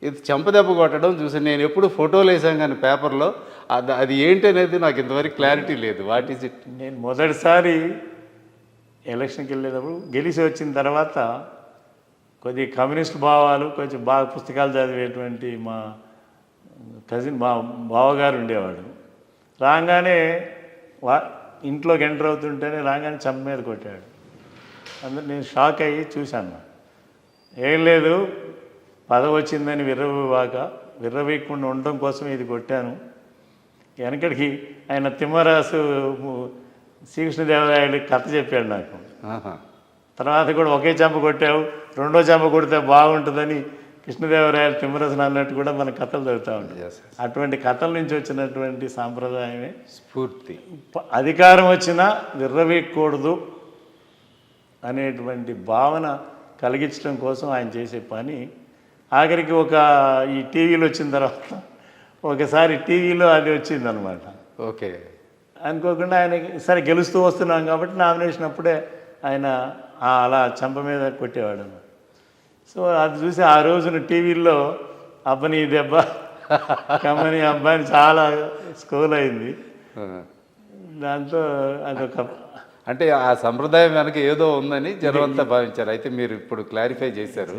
ఇది చెంపదెబ్బ కొట్టడం చూసాను. నేను ఎప్పుడు ఫోటోలు వేసాను కానీ పేపర్‌లో అది ఏంటి అనేది నాకు ఇంతవరకు క్లారిటీ లేదు. What is it? నేను మొదటిసారి ఎలక్షన్కి వెళ్ళేటప్పుడు గెలిచి వచ్చిన తర్వాత కొద్ది కమ్యూనిస్ట్ భావాలు కొంచెం బాగా పుస్తకాలు చదివేటువంటి మా కజిన్ మా బావగారు ఉండేవాడు. రాగానే ఇంట్లోకి ఎంటర్ అవుతుంటేనే రాగానే చంప మీద కొట్టాడు. అందులో నేను షాక్ అయ్యి చూశాను. ఏం లేదు, పదవి వచ్చిందని విర్రవీయకుండా ఉండడం కోసం ఇది కొట్టాను. వెనకడికి ఆయన తిమ్మరాసు శ్రీకృష్ణదేవరాయలు కథ చెప్పాడు నాకు. తర్వాత కూడా ఒకే చెంప కొట్టావు, రెండో చెంప కొడితే బాగుంటుందని కృష్ణదేవరాయలు తిమ్మరసన అన్నట్టు కూడా మన కథలు చదువుతూ ఉంటాయి. అటువంటి కథల నుంచి వచ్చినటువంటి సాంప్రదాయమే స్ఫూర్తి. అధికారం వచ్చినా విర్రవీయకూడదు అనేటువంటి భావన కలిగించడం కోసం ఆయన చేసే పని. ఆఖరికి ఈ టీవీలు వచ్చిన తర్వాత ఒకసారి టీవీలో అది వచ్చిందనమాట. ఓకే. అనుకోకుండా ఆయన సరే గెలుస్తూ వస్తున్నాం కాబట్టి నామినేషన్ అప్పుడే ఆయన అలా చెంప మీద కొట్టేవాడు అన్నమాట. సో అది చూసి ఆ రోజున టీవీల్లో అబ్బని దెబ్బ కమ్మని అబ్బాయిని చాలా స్కోర్ అయింది. దాంతో అదొక అంటే ఆ సంప్రదాయం వెనక ఏదో ఉందని జనం అంతా భావించారు. అయితే మీరు ఇప్పుడు క్లారిఫై చేశారు.